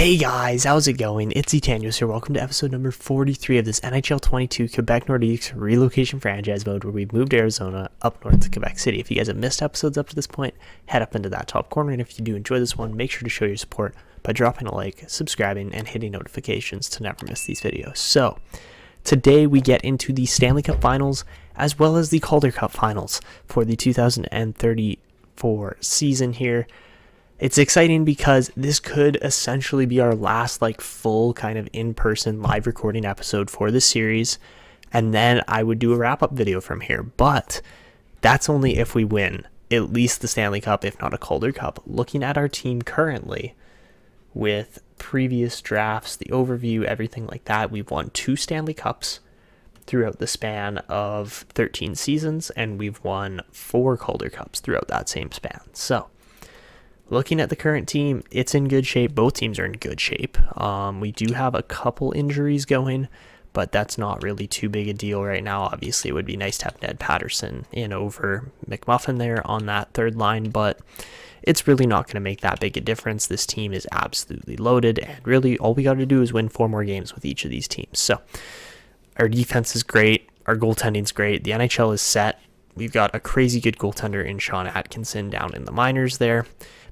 Hey guys, how's it going? It's Etanios here. Welcome to episode number 43 of this NHL 22 Quebec Nordiques Relocation franchise mode where we've moved Arizona up north to Quebec City. If you guys have missed episodes up to this point, head up into that top corner. And if you do enjoy this one, make sure to show your support by dropping a like, subscribing, and hitting notifications to never miss these videos. So, today we get into the Stanley Cup Finals as well as the Calder Cup Finals for the 2034 season here. It's exciting because this could essentially be our last full kind of in-person live recording episode for the series, and then I would do a wrap-up video from here, but that's only if we win at least the Stanley Cup, if not a Calder Cup. Looking at our team currently with previous drafts, the overview, everything like that, we've won 2 Stanley Cups throughout the span of 13 seasons, and we've won 4 Calder Cups throughout that same span. So, looking at the current team, it's in good shape. Both teams are in good shape. We do have a couple injuries going, but that's not really too big a deal right now. Obviously, it would be nice to have Ned Patterson in over McMuffin there on that third line, but it's really not going to make that big a difference. This team is absolutely loaded, and really all we got to do is win 4 more games with each of these teams. So our defense is great. Our goaltending's great. The NHL is set. We've got a crazy good goaltender in Sean Atkinson down in the minors there.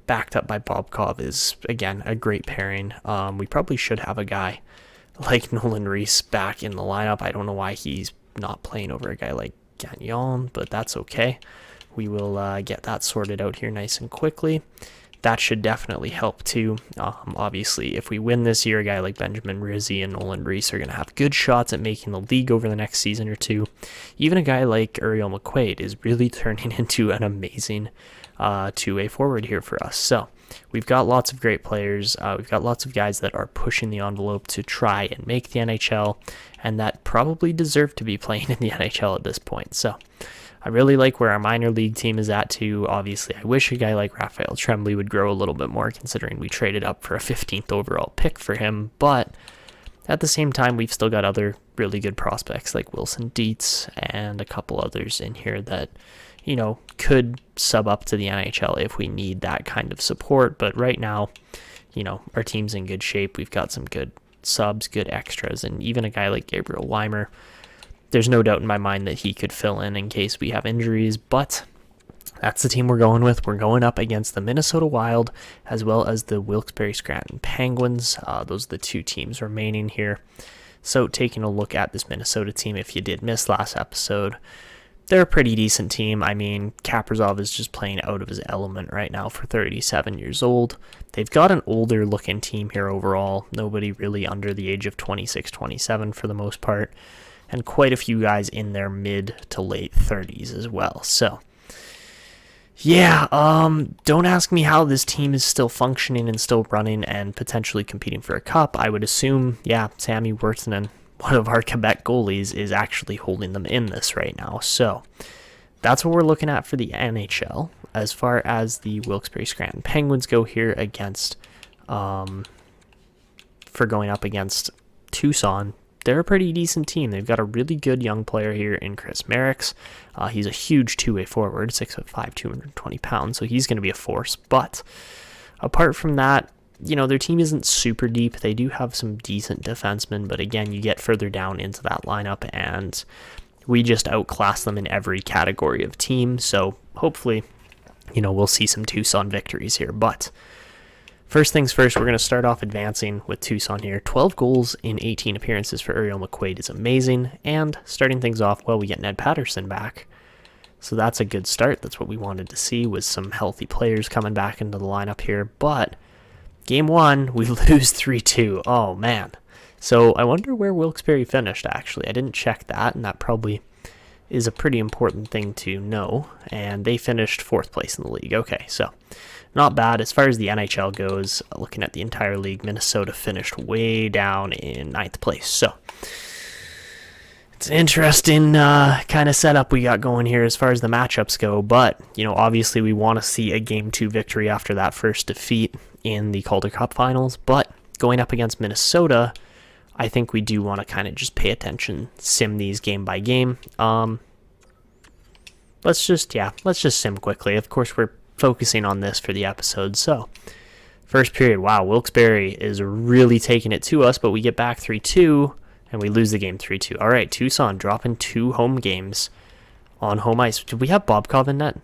Backed up by Bobkov is, again, a great pairing. We probably should have a guy like Nolan Reese back in the lineup. I don't know why he's not playing over a guy like Gagnon, but that's okay. We will get that sorted out here nice and quickly. That should definitely help too. Obviously, if we win this year, a guy like Benjamin Rizzi and Nolan Reese are going to have good shots at making the league over the next season or two. Even a guy like Uriel McQuaid is really turning into an amazing two-way forward here for us. So we've got lots of great players. We've got lots of guys that are pushing the envelope to try and make the NHL, and that probably deserve to be playing in the NHL at this point. So I really like where our minor league team is at too. Obviously, I wish a guy like Raphael Tremblay would grow a little bit more, considering we traded up for a 15th overall pick for him. But at the same time, we've still got other really good prospects like Wilson Dietz and a couple others in here that, could sub up to the NHL if we need that kind of support. But right now, our team's in good shape. We've got some good subs, good extras, and even a guy like Gabriel Weimer. There's no doubt in my mind that he could fill in case we have injuries, but that's the team we're going with. We're going up against the Minnesota Wild as well as the Wilkes-Barre Scranton Penguins. Those are the 2 teams remaining here. So taking a look at this Minnesota team, if you did miss last episode, they're a pretty decent team. I mean, Kaprizov is just playing out of his element right now for 37 years old. They've got an older looking team here overall. Nobody really under the age of 26, 27 for the most part. And quite a few guys in their mid to late 30s as well. So, yeah, don't ask me how this team is still functioning and still running and potentially competing for a cup. I would assume, Sammy Wirtanen, one of our Quebec goalies, is actually holding them in this right now. So that's what we're looking at for the NHL. As far as the Wilkes-Barre Scranton Penguins go here against, for going up against Tucson, they're a pretty decent team. They've got a really good young player here in Chris Merricks. He's a huge two-way forward, 6'5", 220 pounds, so he's going to be a force. But apart from that, their team isn't super deep. They do have some decent defensemen, but again, you get further down into that lineup, and we just outclass them in every category of team. So hopefully, we'll see some Tucson victories here. But first things first, we're going to start off advancing with Tucson here. 12 goals in 18 appearances for Uriel McQuaid is amazing. And starting things off, we get Ned Patterson back. So that's a good start. That's what we wanted to see, was some healthy players coming back into the lineup here. But Game 1, we lose 3-2. Oh, man. So I wonder where Wilkes-Barre finished, actually. I didn't check that, and that probably is a pretty important thing to know. And they finished 4th place in the league. Okay, so not bad. As far as the NHL goes, looking at the entire league, Minnesota finished way down in 9th place. So it's an interesting kind of setup we got going here as far as the matchups go. But, obviously we want to see a Game 2 victory after that first defeat in the Calder Cup Finals. But going up against Minnesota, I think we do want to kind of just pay attention, sim these game by game. Let's just sim quickly. Of course, we're focusing on this for the episode. So First period, wow, Wilkes-Barre is really taking it to us, but we get back 3-2, and we lose the game 3-2. All right, Tucson dropping 2 home games on home ice. Did we have Bobkov in net?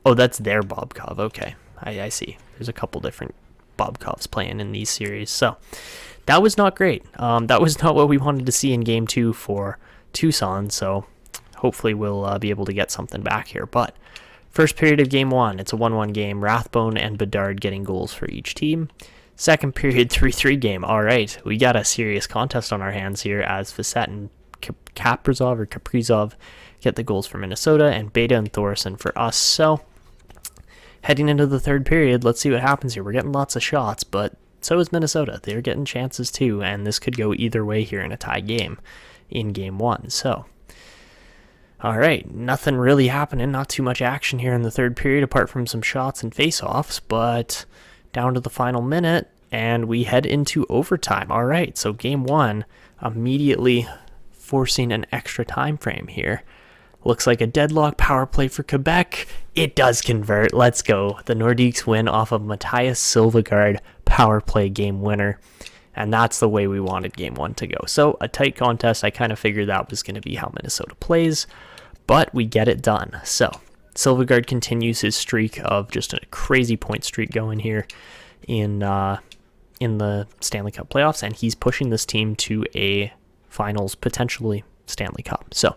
Oh, that's their Bobkov. Okay, I see. There's a couple different Bobkovs playing in these series. So that was not great. That was not what we wanted to see in Game 2 for Tucson, so hopefully we'll be able to get something back here. But first period of Game 1, it's a 1-1 game. Rathbone and Bedard getting goals for each team. Second period, 3-3 game. All right, we got a serious contest on our hands here as Facette and Kaprizov get the goals for Minnesota, and Beta and Thoresen for us. So heading into the third period, let's see what happens here. We're getting lots of shots, but so is Minnesota. They're getting chances too, and this could go either way here in a tie game in Game 1. So all right, nothing really happening, not too much action here in the third period apart from some shots and face-offs, but down to the final minute, and we head into overtime. All right, so Game 1 immediately forcing an extra time frame here. Looks like a deadlock power play for Quebec. It does convert. Let's go. The Nordiques win off of Matthias Silvegaard power play game winner. And that's the way we wanted Game 1 to go. So a tight contest. I kind of figured that was going to be how Minnesota plays. But we get it done. So Silvegaard continues his streak of just a crazy point streak going here in the Stanley Cup playoffs. And he's pushing this team to a finals, potentially Stanley Cup. So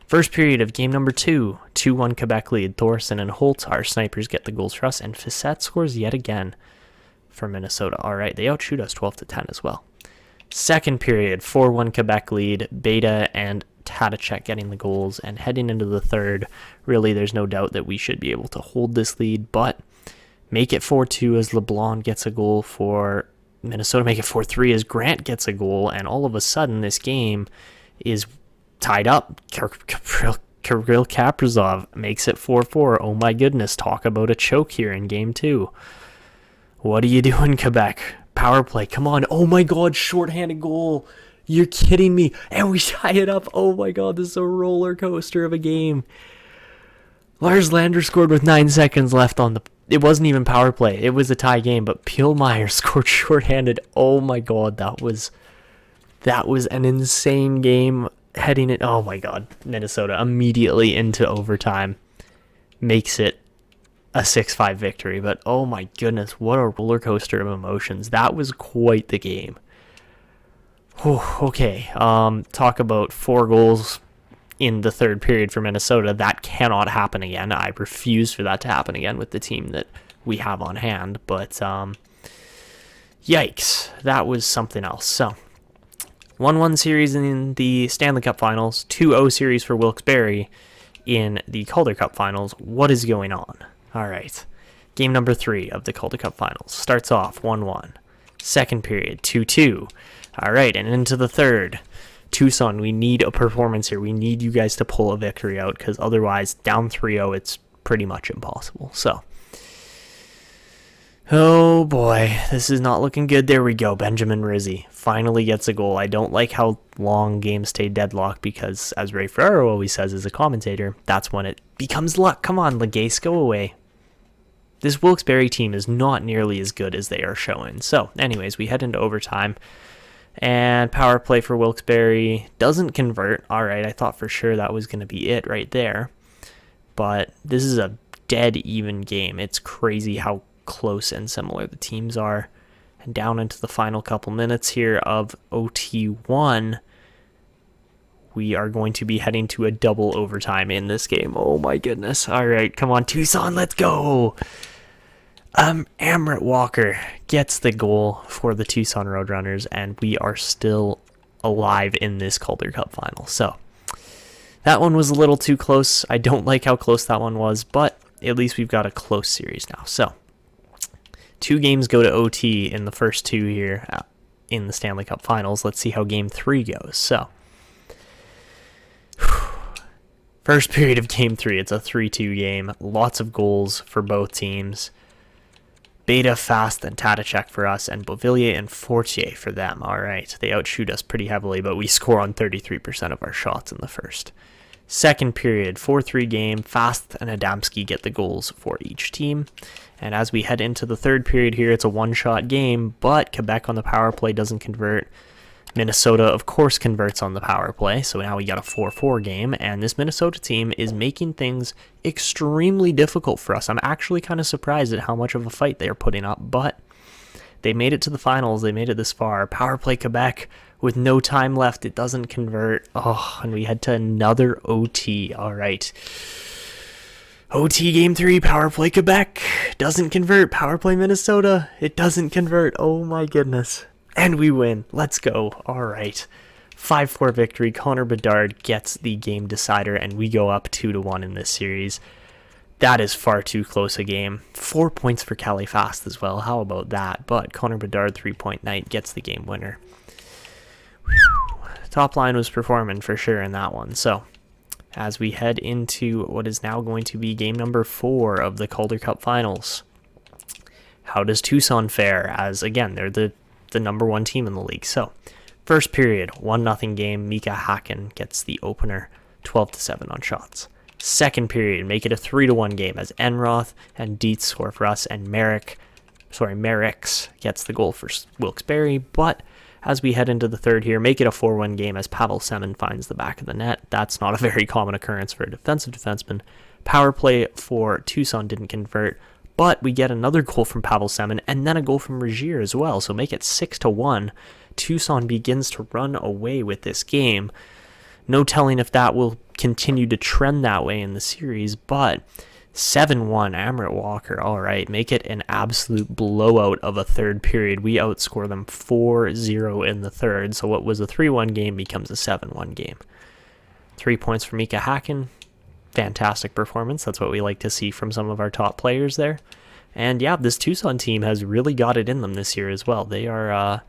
first period of game number 2, 2-1 Quebec lead. Thoresen and Holt, our snipers, get the goals for us, and Facette scores yet again for Minnesota. All right, they outshoot us 12-10 as well. Second period, 4-1 Quebec lead. Beta and Taticek getting the goals, and heading into the third, really there's no doubt that we should be able to hold this lead, but make it 4-2 as LeBlanc gets a goal for Minnesota, make it 4-3 as Grant gets a goal, and all of a sudden this game is tied up. Kirill Kaprizov makes it 4-4. Oh my goodness, talk about a choke here in Game 2. What are you doing, Quebec? Power play, come on. Oh my god, shorthanded goal. You're kidding me. And we tie it up. Oh my god, this is a roller coaster of a game. Lars Lander scored with 9 seconds left on the... It wasn't even power play. It was a tie game, but Pielmeyer scored shorthanded. Oh my god, that was an insane game. Heading it, oh my god, Minnesota immediately into overtime makes it a 6-5 victory. But oh my goodness, what a roller coaster of emotions. That was quite the game. Whew, okay, talk about 4 goals in the third period for Minnesota. That cannot happen again. I refuse for that to happen again with the team that we have on hand. But yikes, that was something else. So 1-1 series in the Stanley Cup Finals, 2-0 series for Wilkes-Barre in the Calder Cup Finals. What is going on? All right, game number 3 of the Calder Cup Finals starts off 1-1. Second period, 2-2. All right, and into the third. Tucson, we need a performance here. We need you guys to pull a victory out, because otherwise, down 3-0, it's pretty much impossible. So, oh boy, this is not looking good. There we go. Benjamin Rizzi finally gets a goal. I don't like how long games stay deadlocked, because, as Ray Ferraro always says as a commentator, that's when it becomes luck. Come on, Legace, go away. This Wilkes-Barre team is not nearly as good as they are showing. So, anyways, we head into overtime. And power play for Wilkes-Barre doesn't convert. All right, I thought for sure that was going to be it right there. But this is a dead even game. It's crazy how close and similar the teams are. And down into the final couple minutes here of OT1, we are going to be heading to a double overtime in this game. Oh my goodness. All right, come on, Tucson, let's go. Amrit Walker gets the goal for the Tucson Roadrunners, and we are still alive in this Calder Cup final. So that one was a little too close. I don't like how close that one was, but at least we've got a close series now. So 2 games go to OT in the first 2 here in the Stanley Cup Finals. Let's see how Game 3 goes. So first period of Game 3, it's a 3-2 game. Lots of goals for both teams. Beta, Fast, and Taticek for us, and Beauvillier and Fortier for them. All right, they outshoot us pretty heavily, but we score on 33% of our shots in the first. Second period, 4-3 game. Fast and Adamski get the goals for each team. And as we head into the third period here, it's a one-shot game, but Quebec on the power play doesn't convert. Minnesota, of course, converts on the power play, so now we got a 4-4 game, and this Minnesota team is making things extremely difficult for us. I'm actually kind of surprised at how much of a fight they're putting up, but they made it to the finals. They made it this far. Power play Quebec with no time left. It doesn't convert. Oh, and we head to another OT. All right. OT game 3, power play Quebec. Doesn't convert. Power play Minnesota. It doesn't convert. Oh my goodness. And we win. Let's go. All right. 5-4 victory. Connor Bedard gets the game decider, and we go up 2-1 in this series. That is far too close a game. 4 points for Cali Fast as well. How about that? But Connor Bedard, 3-point night, gets the game winner. Whew. Top line was performing for sure in that one. So as we head into what is now going to be game number 4 of the Calder Cup Finals, how does Tucson fare? As again, they're the number 1 team in the league. So first period, 1-0 game. Mika Hakken gets the opener, 12-7 on shots. Second period, make it a 3-1 game as Enroth and Dietz score for us, and Merrick's gets the goal for Wilkes-Barre. But as we head into the third here, make it a 4-1 game as Pavel Semin finds the back of the net. That's not a very common occurrence for a defensive defenseman. Power play for Tucson didn't convert, but we get another goal from Pavel Semin and then a goal from Rickard as well. So make it 6-1. Tucson begins to run away with this game. No telling if that will continue to trend that way in the series, but 7-1, Amrit Walker. All right, make it an absolute blowout of a third period. We outscore them 4-0 in the third, so what was a 3-1 game becomes a 7-1 game. 3 points for Mika Hakken. Fantastic performance. That's what we like to see from some of our top players there. And yeah, this Tucson team has really got it in them this year as well. They are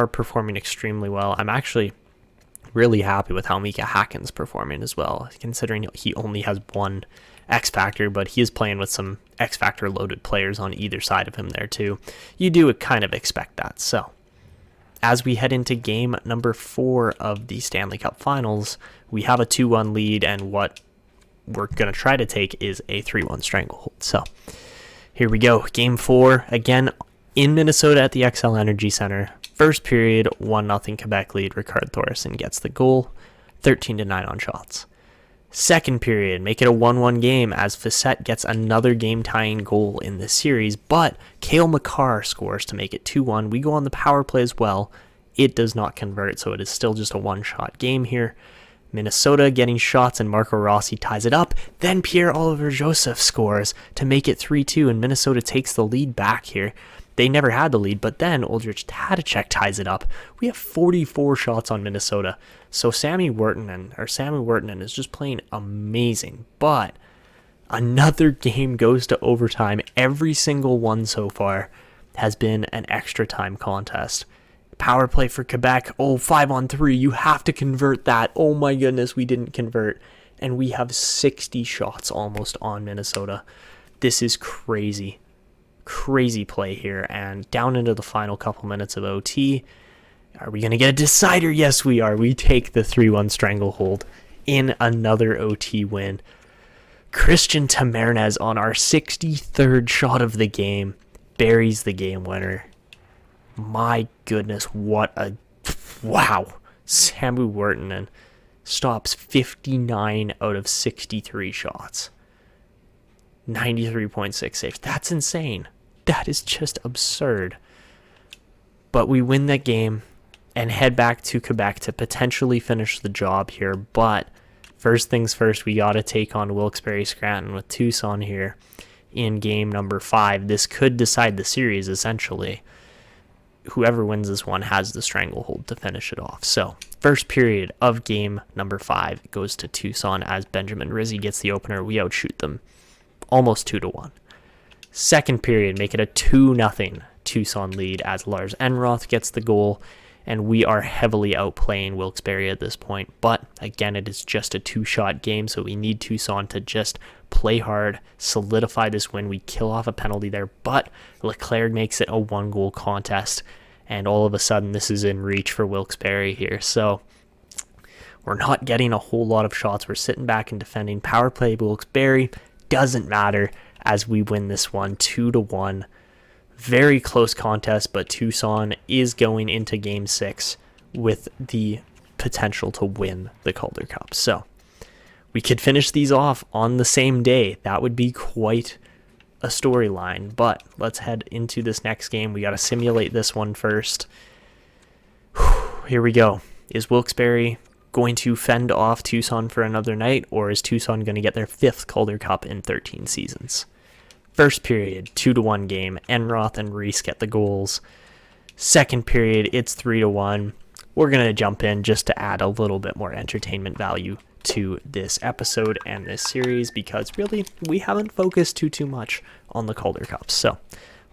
performing extremely well. I'm actually really happy with how Mika Hakken's performing as well, considering he only has one X Factor, but he is playing with some X Factor loaded players on either side of him there too. You do kind of expect that. So as we head into game number 4 of the Stanley Cup Finals, we have a 2-1 lead, and what we're going to try to take is a 3-1 stranglehold. So here we go. Game 4, again in Minnesota at the XL Energy Center. First period, 1-0 Quebec lead. Rickard Thoresen gets the goal, 13-9 on shots. Second period, make it a 1-1 game as Facette gets another game-tying goal in this series, but Cale Makar scores to make it 2-1. We go on the power play as well. It does not convert, so it is still just a one-shot game here. Minnesota getting shots, and Marco Rossi ties it up. Then Pierre-Olivier Joseph scores to make it 3-2, and Minnesota takes the lead back here. They never had the lead, but then Oldrich Taticek ties it up. We have 44 shots on Minnesota. So Sammy Wirtanen is just playing amazing. But another game goes to overtime. Every single one so far has been an extra time contest. Power play for Quebec. 5-on-3. You have to convert that. Oh my goodness, we didn't convert. And we have 60 shots almost on Minnesota. This is crazy. Crazy play here, and down into the final couple minutes of OT. Are we going to get a decider? Yes, we are. We take the 3-1 stranglehold in another OT win. Christian Tamarnez on our 63rd shot of the game buries the game winner. My goodness, what a... Wow. Samu Wirtanen stops 59 out of 63 shots. 93.6 saves. That's insane. That is just absurd. But we win that game and head back to Quebec to potentially finish the job here. But first things first, we got to take on Wilkes-Barre Scranton with Tucson here in game number 5. This could decide the series, essentially. Whoever wins this one has the stranglehold to finish it off. So first period of game number 5 goes to Tucson as Benjamin Rizzi gets the opener. We outshoot them almost 2-1. Second period, make it a 2-0 Tucson lead as Lars Enroth gets the goal, and we are heavily outplaying Wilkes-Barre at this point. But again, it is just a 2-shot game, so we need Tucson to just play hard, solidify this win. We kill off a penalty there, but Leclerc makes it a 1-goal contest, and all of a sudden this is in reach for Wilkes-Barre here. So We're not getting a whole lot of shots. We're sitting back and defending. Power play Wilkes-Barre doesn't matter as we win this one 2-1. Very close contest, but Tucson is going into Game 6 with the potential to win the Calder Cup. So we could finish these off on the same day. That would be quite a storyline. But let's head into this next game. We got to simulate this one first. Here we go. Is Wilkes-Barre going to fend off Tucson for another night, or is Tucson going to get their 5th Calder Cup in 13 seasons? First period, 2-1 game. Enroth and Reese get the goals. Second period, it's 3-1. We're going to jump in just to add a little bit more entertainment value to this episode and this series, because really we haven't focused too much on the Calder Cups. So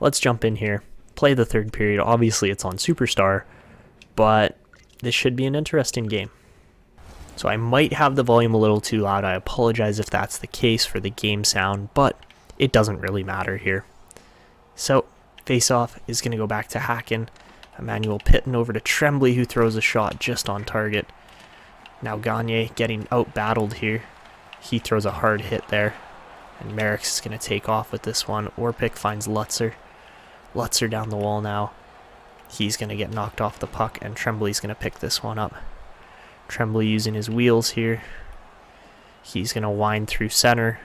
let's jump in here, play the third period. Obviously it's on Superstar, but this should be an interesting game. So I might have the volume a little too loud. I apologize if that's the case for the game sound, but it doesn't really matter here. So face-off is going to go back to Hacken. Emmanuel Pitton over to Tremblay, who throws a shot just on target. Now Gagne getting out-battled here. He throws a hard hit there. And Merrick's is going to take off with this one. Orpik finds Lutzer. Lutzer down the wall now. He's going to get knocked off the puck, and Tremblay's going to pick this one up. Tremblay using his wheels here. He's going to wind through center.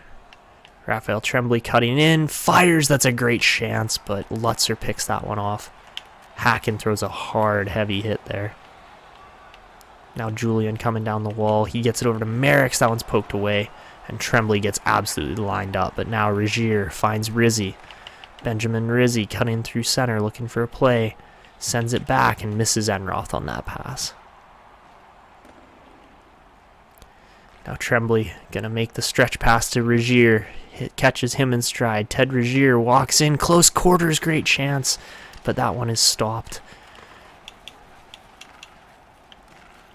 Raphael Tremblay cutting in. Fires, that's a great chance, but Lutzer picks that one off. Hacken throws a hard, heavy hit there. Now Julian coming down the wall. He gets it over to Merrick's. That one's poked away. And Tremblay gets absolutely lined up. But now Regier finds Rizzi. Benjamin Rizzi cutting through center, looking for a play. Sends it back and misses Enroth on that pass. Now Tremblay going to make the stretch pass to Regier. Catches him in stride. Ted Regier walks in. Close quarters, great chance. But that one is stopped.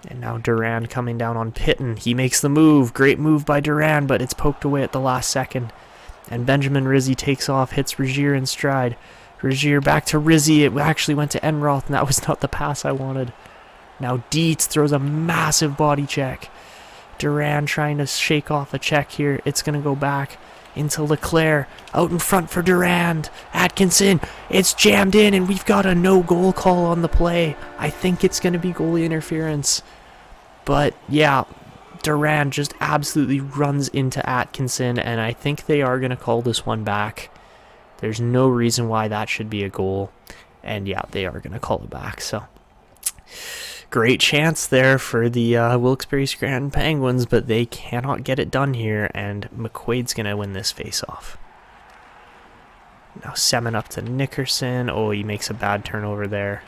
And now Duran coming down on Pitton. He makes the move. Great move by Duran, but it's poked away at the last second. And Benjamin Rizzi takes off, hits Regier in stride. Regier back to Rizzi. It actually went to Enroth, and that was not the pass I wanted. Now Dietz throws a massive body check. Duran trying to shake off a check here. It's going to go back into Leclerc. Out in front for Durand. Atkinson. It's jammed in, and we've got a no-goal call on the play. I think it's going to be goalie interference. But, yeah, Durand just absolutely runs into Atkinson, and I think they are going to call this one back. There's no reason why that should be a goal. And, yeah, they are going to call it back. So, great chance there for the Wilkes-Barre Scranton Penguins, but they cannot get it done here, and McQuaid's going to win this face-off. Now Semin up to Nickerson. Oh, he makes a bad turnover there.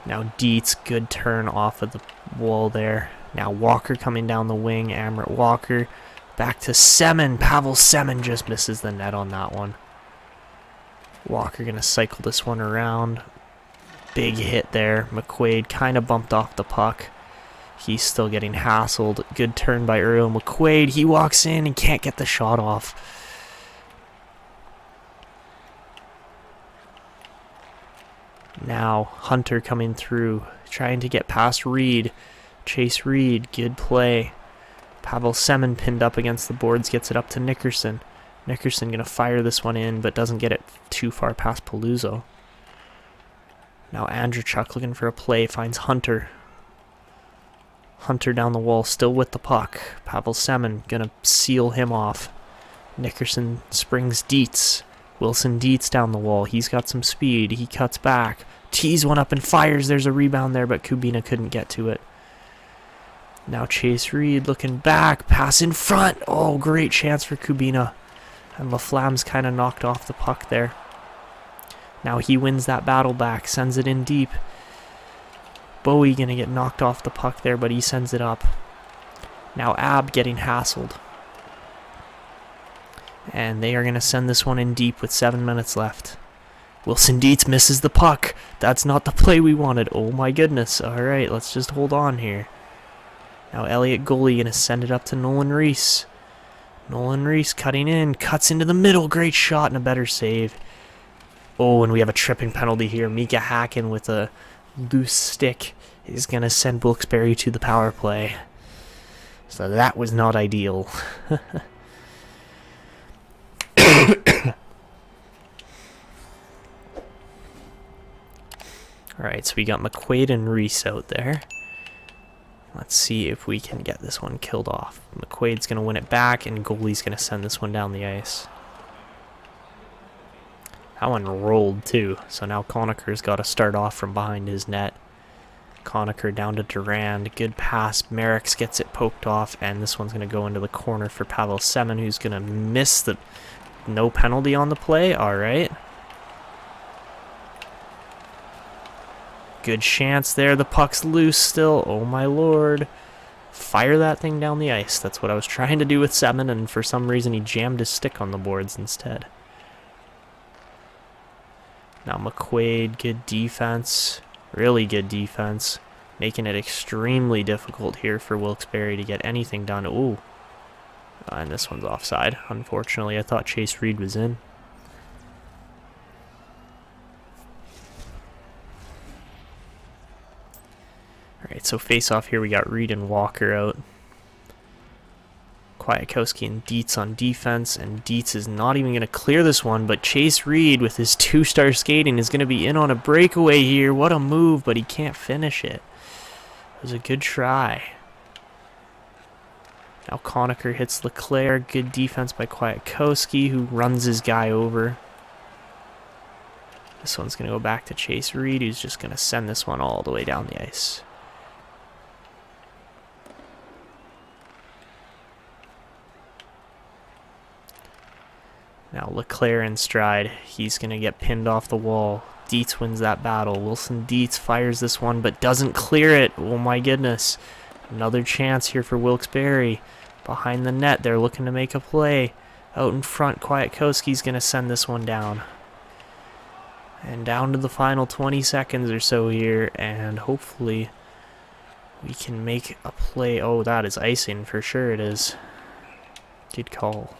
Now Dietz, good turn off of the wall there. Now Walker coming down the wing. Amrit Walker back to Semin. Pavel Semin just misses the net on that one. Walker going to cycle this one around. Big hit there. McQuaid kind of bumped off the puck. He's still getting hassled. Good turn by Uriel McQuaid. He walks in and can't get the shot off. Now Hunter coming through, trying to get past Reed. Chase Reed, good play. Pavel Semin pinned up against the boards, gets it up to Nickerson. Nickerson going to fire this one in, but doesn't get it too far past Paluzzo. Now Andrzejczuk looking for a play, finds Hunter. Hunter down the wall, still with the puck. Pavel Semin going to seal him off. Nickerson springs Dietz. Wilson Dietz down the wall. He's got some speed. He cuts back. Tees one up and fires. There's a rebound there, but Kubina couldn't get to it. Now Chase Reed looking back. Pass in front. Oh, great chance for Kubina. And LaFlamme's kind of knocked off the puck there. Now he wins that battle back. Sends it in deep. Bowie going to get knocked off the puck there, but he sends it up. Now Ab getting hassled. And they are going to send this one in deep with 7 minutes left. Wilson Dietz misses the puck. That's not the play we wanted. Oh my goodness. Alright, let's just hold on here. Now Elliot Goalie going to send it up to Nolan Reese. Nolan Reese cutting in. Cuts into the middle. Great shot and a better save. Oh, and we have a tripping penalty here. Mika Hacken with a loose stick is going to send Wilkes-Barre to the power play. So that was not ideal. Alright, so we got McQuaid and Reese out there. Let's see if we can get this one killed off. McQuaid's going to win it back, and goalie's going to send this one down the ice. That one rolled too, so now Conacher's got to start off from behind his net. Conacher down to Durand, good pass, Merrick's gets it poked off, and this one's going to go into the corner for Pavel Semin, who's going to miss the no penalty on the play. Alright. Good chance there, the puck's loose still, oh my lord. Fire that thing down the ice, that's what I was trying to do with Semin, and for some reason he jammed his stick on the boards instead. Now McQuaid, good defense, really good defense, making it extremely difficult here for Wilkes-Barre to get anything done. Ooh, and this one's offside, unfortunately. I thought Chase Reed was in. Alright, so face-off here, we got Reed and Walker out. Kwiatkowski and Dietz on defense, and Dietz is not even going to clear this one, but Chase Reed with his 2-star skating is going to be in on a breakaway here. What a move, but he can't finish it. It was a good try. Now Conacher hits Leclerc, good defense by Kwiatkowski, who runs his guy over. This one's going to go back to Chase Reed, who's just going to send this one all the way down the ice. Now Leclerc in stride. He's going to get pinned off the wall. Dietz wins that battle. Wilson Dietz fires this one but doesn't clear it. Oh my goodness. Another chance here for Wilkes-Barre. Behind the net, they're looking to make a play. Out in front, Kwiatkowski's going to send this one down. And down to the final 20 seconds or so here, and hopefully we can make a play. Oh, that is icing for sure it is. Good call.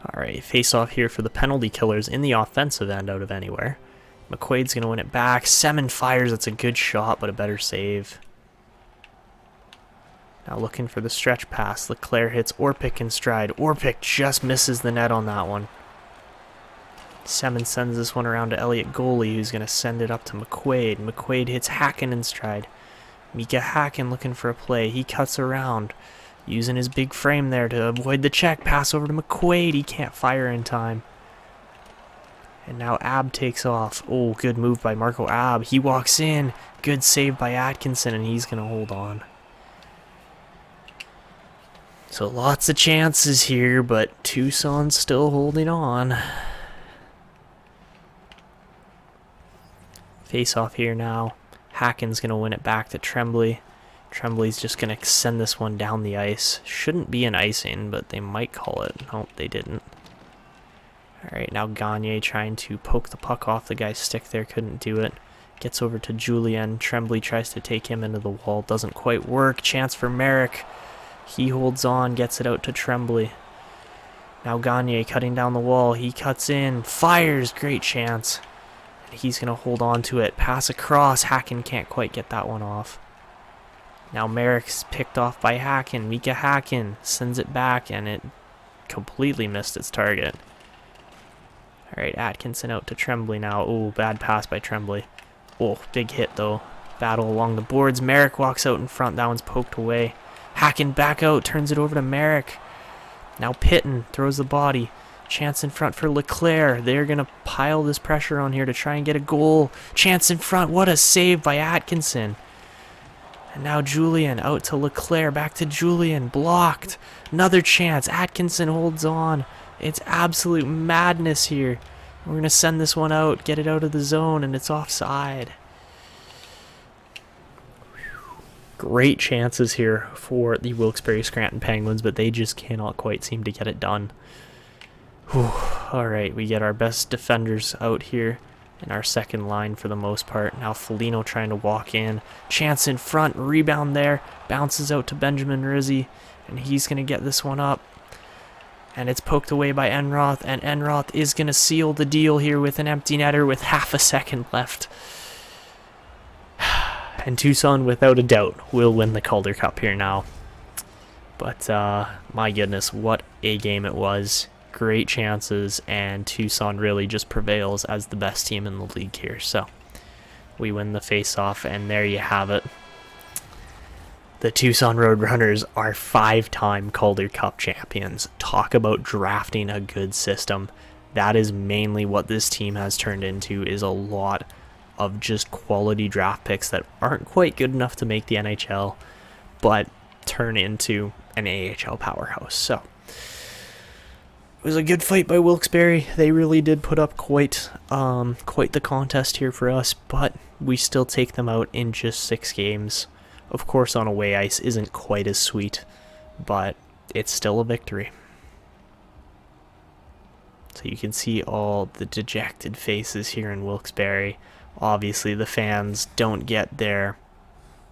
Alright, face-off here for the penalty killers in the offensive end out of anywhere. McQuaid's going to win it back. Semin fires. That's a good shot, but a better save. Now looking for the stretch pass. Leclerc hits Orpik in stride. Orpik just misses the net on that one. Semin sends this one around to Elliott Goalie, who's going to send it up to McQuaid. McQuaid hits Hacken in stride. Mika Hacken looking for a play. He cuts around, using his big frame there to avoid the check. Pass over to McQuaid. He can't fire in time. And now Ab takes off. Oh, good move by Marco Ab. He walks in. Good save by Atkinson, and he's going to hold on. So lots of chances here, but Tucson's still holding on. Face off here now. Hacken's going to win it back to Tremblay. Trembley's just going to send this one down the ice. Shouldn't be an icing, but they might call it. Nope, they didn't. Alright, now Gagne trying to poke the puck off the guy's stick there. Couldn't do it. Gets over to Julien. Tremblay tries to take him into the wall. Doesn't quite work. Chance for Merrick. He holds on. Gets it out to Tremblay. Now Gagne cutting down the wall. He cuts in. Fires. Great chance. He's going to hold on to it. Pass across. Hacken can't quite get that one off. Now Merrick's picked off by Hacken. Mika Hacken sends it back, and it completely missed its target. Alright, Atkinson out to Tremblay now. Oh, bad pass by Tremblay. Oh, big hit though. Battle along the boards. Merrick walks out in front. That one's poked away. Hacken back out. Turns it over to Merrick. Now Pitton throws the body. Chance in front for Leclerc. They're going to pile this pressure on here to try and get a goal. Chance in front. What a save by Atkinson. And now Julien out to Leclerc. Back to Julien. Blocked. Another chance. Atkinson holds on. It's absolute madness here. We're going to send this one out. Get it out of the zone, and it's offside. Great chances here for the Wilkes-Barre Scranton Penguins, but they just cannot quite seem to get it done. Alright, we get our best defenders out here in our second line for the most part. Now Foligno trying to walk in. Chance in front, rebound there. Bounces out to Benjamin Rizzi, and he's going to get this one up. And it's poked away by Enroth, and Enroth is going to seal the deal here with an empty netter with half a second left. And Tucson, without a doubt, will win the Calder Cup here now. But, my goodness, what a game it was. Great chances, and Tucson really just prevails as the best team in the league here. So, we win the face-off, and there you have it. The Tucson Roadrunners are 5-time Calder Cup champions. Talk about drafting a good system. That is mainly what this team has turned into, is a lot of just quality draft picks that aren't quite good enough to make the NHL, but turn into an AHL powerhouse. So, it was a good fight by Wilkes-Barre. They really did put up quite the contest here for us, but we still take them out in just 6 games. Of course, on away ice isn't quite as sweet, but it's still a victory. So you can see all the dejected faces here in Wilkes-Barre. Obviously, the fans don't get their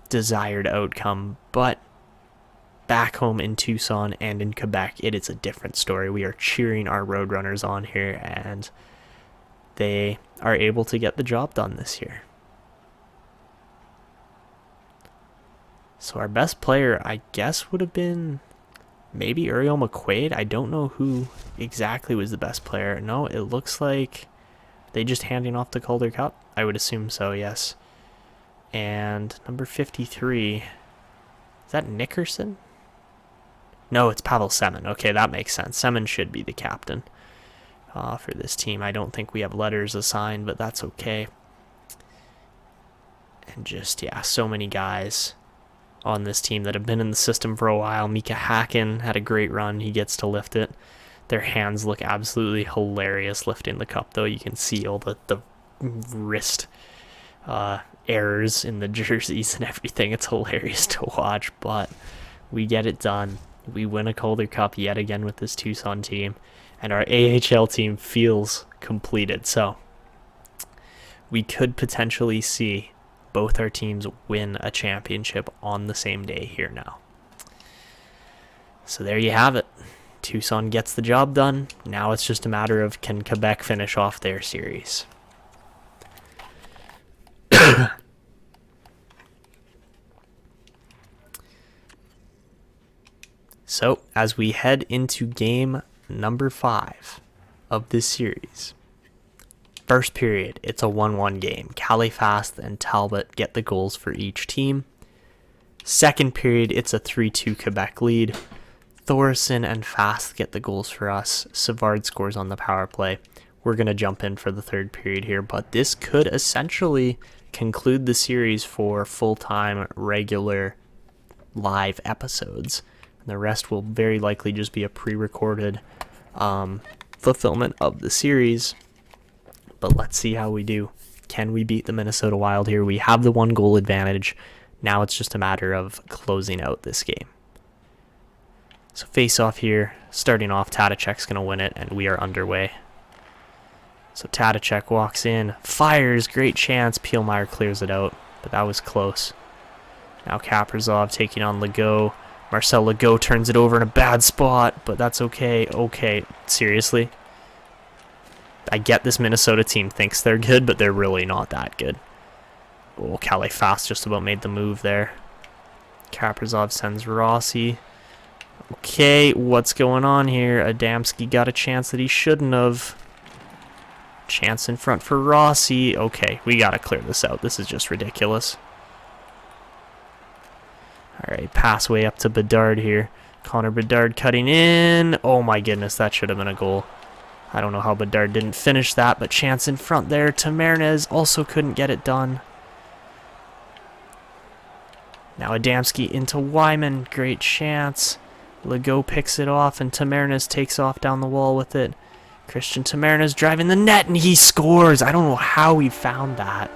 desired outcome, but back home in Tucson and in Quebec, it is a different story. We are cheering our Roadrunners on here, and they are able to get the job done this year. So our best player, I guess, would have been maybe Uriel McQuaid. I don't know who exactly was the best player. No, it looks like they just handing off the Calder Cup. I would assume so, yes. And number 53, is that Nickerson? No, it's Pavel Semin. Okay, that makes sense. Semin should be the captain for this team. I don't think we have letters assigned, but that's okay. And just, yeah, so many guys on this team that have been in the system for a while. Mika Hacken had a great run. He gets to lift it. Their hands look absolutely hilarious lifting the cup, though. You can see all the wrist errors in the jerseys and everything. It's hilarious to watch, but we get it done. We win a Calder Cup yet again with this Tucson team, and our AHL team feels completed. So we could potentially see both our teams win a championship on the same day here now. So there you have it. Tucson gets the job done. Now it's just a matter of, can Quebec finish off their series? So, as we head into game number 5 of this series, first period, it's a 1-1 game. Califast and Talbot get the goals for each team. Second period, it's a 3-2 Quebec lead. Thoresen and Fast get the goals for us. Savard scores on the power play. We're going to jump in for the third period here, but this could essentially conclude the series for full-time, regular, live episodes. And the rest will very likely just be a pre-recorded fulfillment of the series. But let's see how we do. Can we beat the Minnesota Wild here? We have the 1-goal advantage. Now it's just a matter of closing out this game. So face-off here. Starting off, Taticek's going to win it, and we are underway. So Taticek walks in, fires, great chance. Pielmeyer clears it out, but that was close. Now Kaprizov taking on Legault. Marcel Legault turns it over in a bad spot, but that's okay. Okay, seriously? I get this Minnesota team thinks they're good, but they're really not that good. Oh, Califast just about made the move there. Kaprizov sends Rossi. Okay, what's going on here? Adamski got a chance that he shouldn't have. Chance in front for Rossi. Okay, we gotta clear this out. This is just ridiculous. Alright, pass way up to Bedard here. Connor Bedard cutting in. Oh my goodness, that should have been a goal. I don't know how Bedard didn't finish that, but chance in front there. Tamarnes also couldn't get it done. Now Adamski into Weiman. Great chance. Legault picks it off, and Tamarnes takes off down the wall with it. Christian Tamarnes driving the net, and he scores. I don't know how he found that.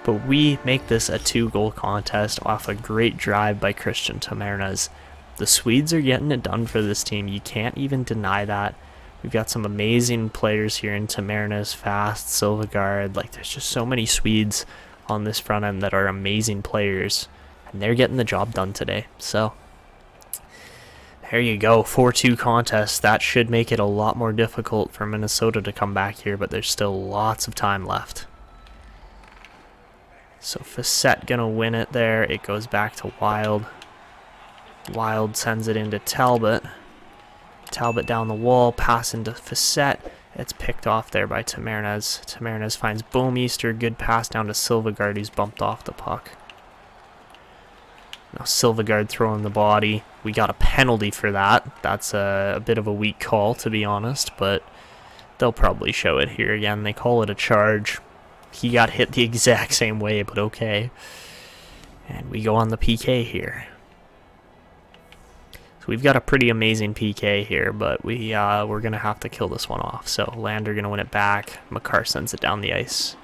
But we make this a 2-goal contest off a great drive by Christian Tamarnes. The Swedes are getting it done for this team. You can't even deny that. We've got some amazing players here in Tamarnes, Fast, Silvegaard. Like, there's just so many Swedes on this front end that are amazing players. And they're getting the job done today. So, There you go, 4-2 contest. That should make it a lot more difficult for Minnesota to come back here, but there's still lots of time left. So Facette gonna win it there. It goes back to Wild. Wild sends it into Talbot. Talbot down the wall, pass into Facette. It's picked off there by Tamarnes. Tamarnes finds Bouwmeester. Good pass down to Silvegaard. He's bumped off the puck. Now Silvegaard throwing the body. We got a penalty for that. That's a bit of a weak call, to be honest, but they'll probably show it here again. They call it a charge. He got hit the exact same way, but okay. And we go on the PK here. So we've got a pretty amazing PK here, but we're going to have to kill this one off. So Lander going to win it back. Makar sends it down the ice.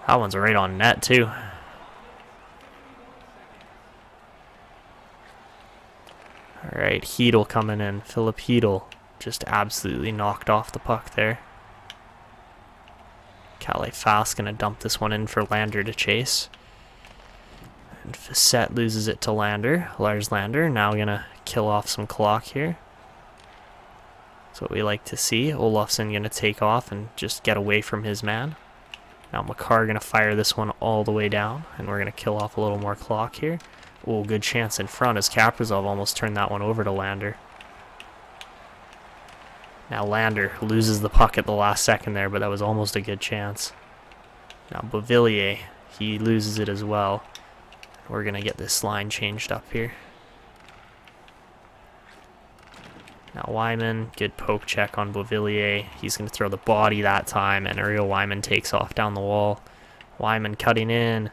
That one's right on net, too. Alright, Hedel coming in. Philip Hedel just absolutely knocked off the puck there. Calais Fast going to dump this one in for Lander to chase. And Facette loses it to Lander. Lars Lander now going to kill off some clock here. That's what we like to see. Olofsson going to take off and just get away from his man. Now Makar going to fire this one all the way down, and we're going to kill off a little more clock here. Oh, good chance in front as Kaprizov almost turned that one over to Lander. Now Lander loses the puck at the last second there, but that was almost a good chance. Now Beauvillier, he loses it as well. We're going to get this line changed up here. Now Weiman, good poke check on Beauvillier. He's going to throw the body that time, and Uriel Weiman takes off down the wall. Weiman cutting in.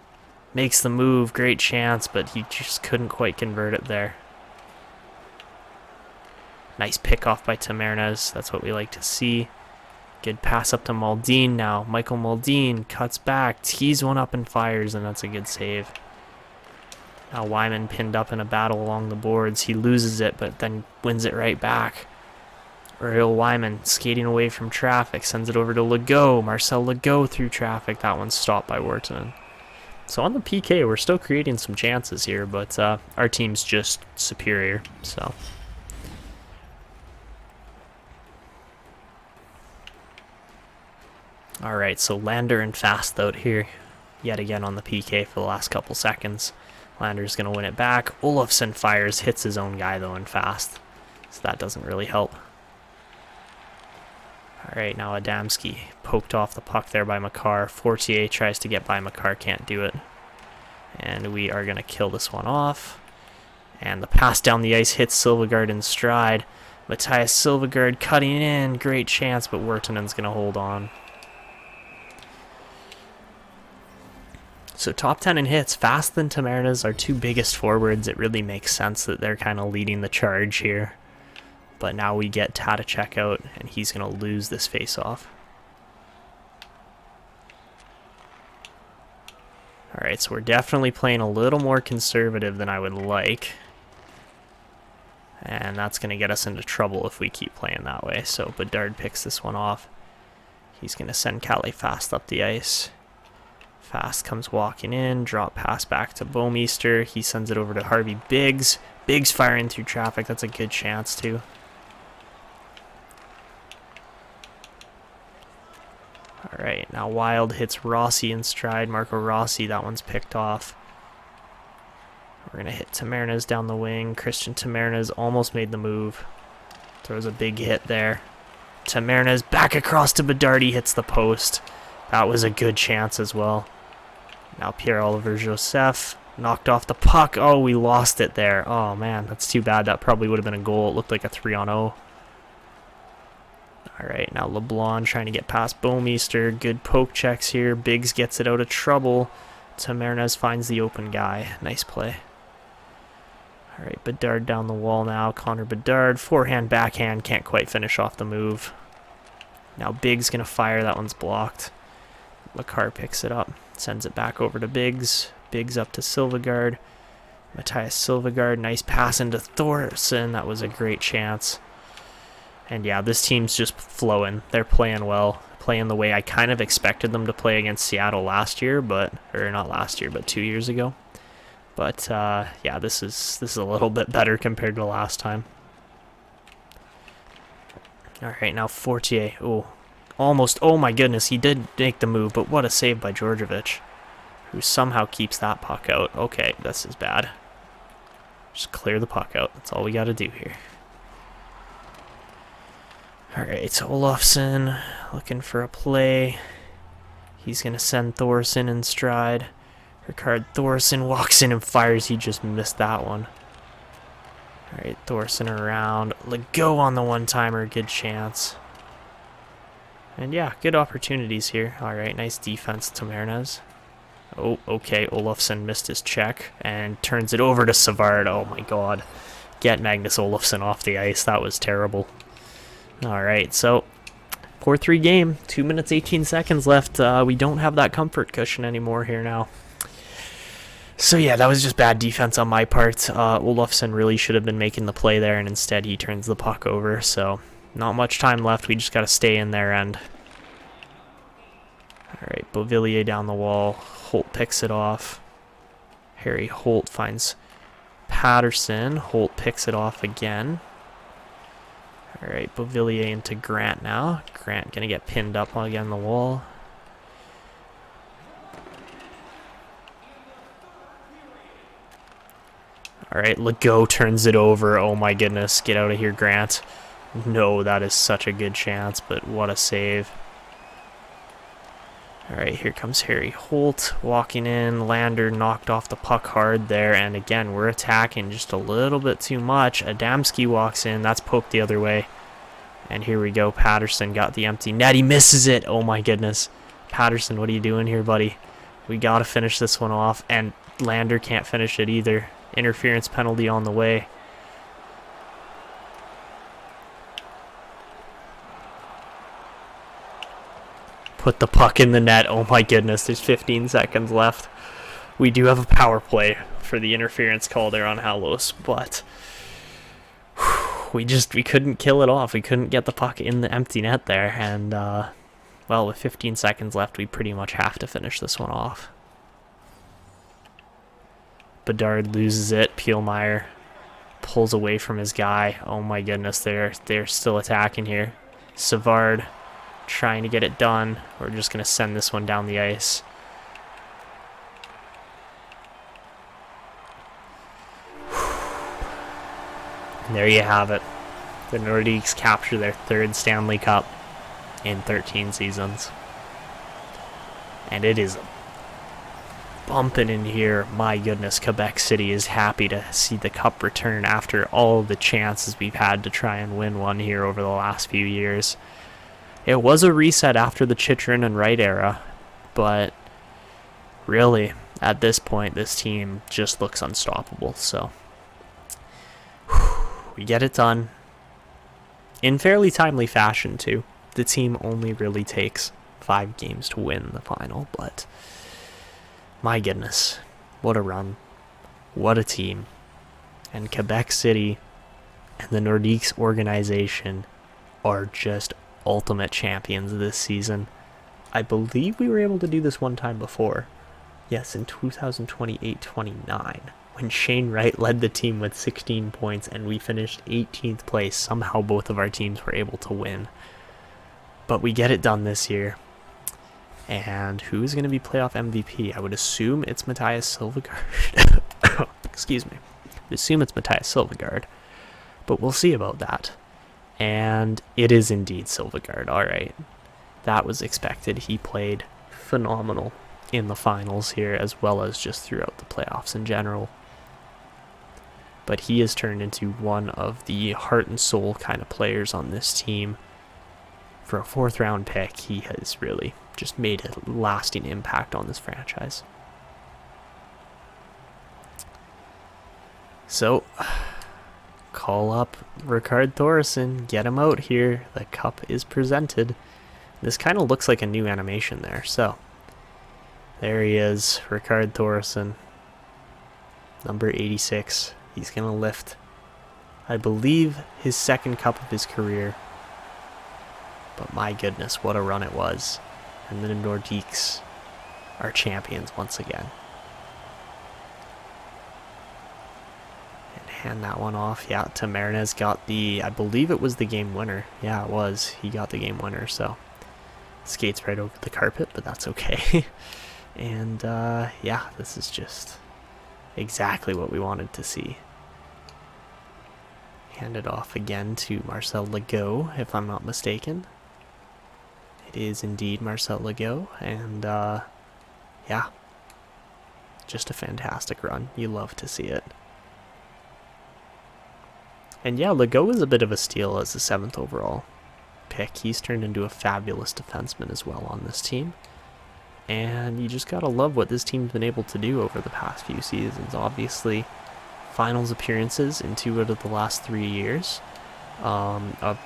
Makes the move, great chance, but he just couldn't quite convert it there. Nice pickoff by Tamarnes, that's what we like to see. Good pass up to Muldoon now. Michael Muldoon cuts back, tees one up and fires, and that's a good save. Now Weiman pinned up in a battle along the boards. He loses it, but then wins it right back. Uriel Weiman skating away from traffic, sends it over to Legault. Marcel Legault through traffic. That one's stopped by Wharton. So on the PK, we're still creating some chances here, but our team's just superior. So all right, so Lander and Fast out here yet again on the PK for the last couple seconds. Lander's going to win it back. Olofsson fires, hits his own guy though in Fast, so that doesn't really help. All right, now Adamski poked off the puck there by Makar. Fortier tries to get by Makar, can't do it. And we are going to kill this one off. And the pass down the ice hits Silvegaard in stride. Matthias Silvegaard cutting in, great chance, but Wirtanen's going to hold on. So top 10 in hits, Fast and Tamarnes, our two biggest forwards. It really makes sense that they're kind of leading the charge here. But now we get Taticek out, and he's going to lose this face-off. Alright, so we're definitely playing a little more conservative than I would like. And that's going to get us into trouble if we keep playing that way. So Bedard picks this one off. He's going to send Calais Fast up the ice. Fast comes walking in, drop pass back to Bouwmeester. He sends it over to Harvey Biggs. Biggs firing through traffic, that's a good chance too. Alright, now Wild hits Rossi in stride. Marco Rossi, that one's picked off. We're going to hit Tamarnes down the wing. Christian Tamarnes almost made the move. Throws a big hit there. Tamarnes back across to Bedard, he hits the post. That was a good chance as well. Now Pierre-Olivier Joseph knocked off the puck. Oh, we lost it there. Oh man, that's too bad. That probably would have been a goal. It looked like a 3-on-0. Alright, now LeBlanc trying to get past Bouwmeester. Good poke checks here. Biggs gets it out of trouble. Tamarnes finds the open guy. Nice play. Alright, Bedard down the wall now. Connor Bedard. Forehand, backhand. Can't quite finish off the move. Now Biggs going to fire. That one's blocked. Makar picks it up. Sends it back over to Biggs. Biggs up to Silvegaard. Matthias Silvegaard. Nice pass into Thoresen. That was a great chance. And yeah, this team's just flowing. They're playing well. Playing the way I kind of expected them to play against Seattle last year, or not last year, but 2 years ago. But yeah, this is a little bit better compared to last time. All right, now Fortier. Oh, almost. Oh my goodness, he did make the move, but what a save by Djordjevic, who somehow keeps that puck out. Okay, this is bad. Just clear the puck out. That's all we got to do here. All right, Olofsson looking for a play. He's going to send Thoresen in stride. Rickard Thoresen walks in and fires. He just missed that one. All right, Thoresen around. Let go on the one-timer. Good chance. And yeah, good opportunities here. All right, nice defense to Martinez. Oh, okay, Olofsson missed his check and turns it over to Savard. Oh my god. Get Magnus Olofsson off the ice. That was terrible. All right, so 4-3 game. 2 minutes, 18 seconds left. We don't have that comfort cushion anymore here now. So yeah, that was just bad defense on my part. Olofsson really should have been making the play there, and instead he turns the puck over. So not much time left. We just got to stay in their end. All right, Beauvillier down the wall. Holt picks it off. Harry Holt finds Patterson. Holt picks it off again. All right, Beauvillier into Grant now. Grant going to get pinned up again the wall. All right, Legault turns it over. Oh my goodness, get out of here, Grant. No, that is such a good chance, but what a save. All right, here comes Harry Holt walking in. Lander knocked off the puck hard there, and again, we're attacking just a little bit too much. Adamski walks in. That's poked the other way. And here we go. Patterson got the empty net. He misses it. Oh my goodness. Patterson, what are you doing here, buddy? We got to finish this one off, and Lander can't finish it either. Interference penalty on the way. Put the puck in the net. Oh my goodness, there's 15 seconds left. We do have a power play for the interference call there on Halos, but we couldn't kill it off. We couldn't get the puck in the empty net there, and well, with 15 seconds left, we pretty much have to finish this one off. Bedard loses it. Pielmeyer pulls away from his guy. Oh my goodness, they're still attacking here. Savard trying to get it done. We're just going to send this one down the ice. And there you have it. The Nordiques capture their third Stanley Cup in 13 seasons. And it is bumping in here. My goodness, Quebec City is happy to see the cup return after all the chances we've had to try and win one here over the last few years. It was a reset after the Chychrun and Wright era, but really, at this point, this team just looks unstoppable. So we get it done in fairly timely fashion too. The team only really takes 5 games to win the final, but my goodness, what a run. What a team. And Quebec City and the Nordiques organization are just ultimate champions this season. I believe we were able to do this one time before. Yes, in 2028-29, when Shane Wright led the team with 16 points and we finished 18th place. Somehow both of our teams were able to win. But we get it done this year. And who's going to be playoff MVP? I would assume it's Matthias Silvegaard. Excuse me. I would assume it's Matthias Silvegaard. But we'll see about that. And it is indeed Silvegaard. All right. That was expected. He played phenomenal in the finals here, as well as just throughout the playoffs in general. But he has turned into one of the heart and soul kind of players on this team. For a 4th round pick, he has really just made a lasting impact on this franchise. So, call up Rickard Thoresen, get him out here. The cup is presented. This kind of looks like a new animation there. So, there he is, Rickard Thoresen, number 86. He's going to lift, I believe, his 2nd cup of his career. But my goodness, what a run it was. And the Nordiques are champions once again. hand that one off. Yeah, Tamarines got the, I believe it was the game winner. Yeah, it was. He got the game winner, so skates right over the carpet, but that's okay. And yeah, this is just exactly what we wanted to see. Hand it off again to Marcel Legault, if I'm not mistaken. It is indeed Marcel Legault, and yeah, just a fantastic run. You love to see it. And yeah, Legault is a bit of a steal as the 7th overall pick. He's turned into a fabulous defenseman as well on this team. And you just gotta love what this team's been able to do over the past few seasons. Obviously, finals appearances in 2 out of the last 3 years. A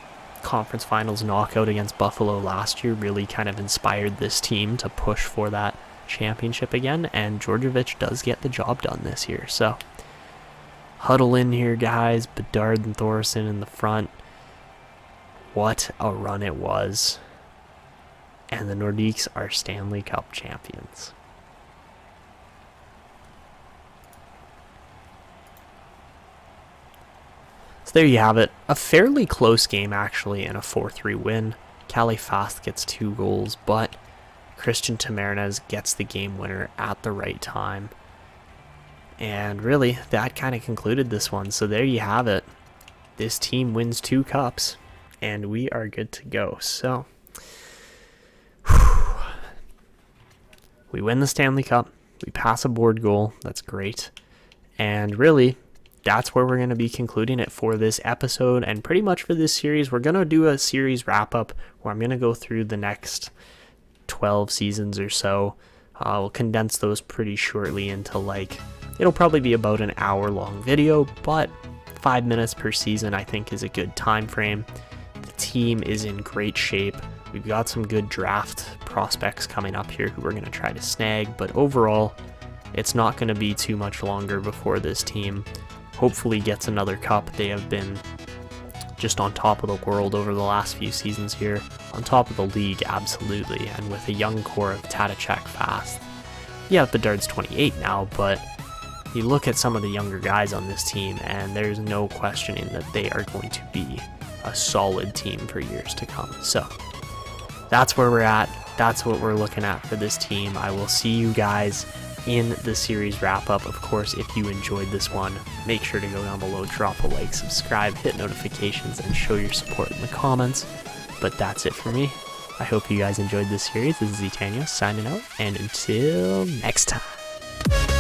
conference finals knockout against Buffalo last year really kind of inspired this team to push for that championship again. And Djordjevic does get the job done this year. So, huddle in here, guys. Bedard and Thoresen in the front. What a run it was. And the Nordiques are Stanley Cup champions. So there you have it. A fairly close game, actually, and a 4-3 win. Kalle Fast gets 2 goals, but Christian Tamarines gets the game winner at the right time. And really, that kind of concluded this one. So there you have it. This team wins 2 cups, and we are good to go. So we win the Stanley Cup. We pass a board goal. That's great. And really, that's where we're going to be concluding it for this episode and pretty much for this series. We're going to do a series wrap-up where I'm going to go through the next 12 seasons or so. We'll condense those pretty shortly into it'll probably be about an hour-long video, but 5 minutes per season I think is a good time frame. The team is in great shape. We've got some good draft prospects coming up here who we're going to try to snag, but overall, it's not going to be too much longer before this team hopefully gets another cup. They have been just on top of the world over the last few seasons here, on top of the league, absolutely, and with a young core of Taticek, Fast. Yeah, Bedard's 28 now, but you look at some of the younger guys on this team, and there's no questioning that they are going to be a solid team for years to come. So that's where we're at. That's what we're looking at for this team. I will see you guys in the series wrap-up. Of course, if you enjoyed this one, make sure to go down below, drop a like, subscribe, hit notifications, and show your support in the comments. But that's it for me. I hope you guys enjoyed this series. This is Zitanios signing out, and until next time.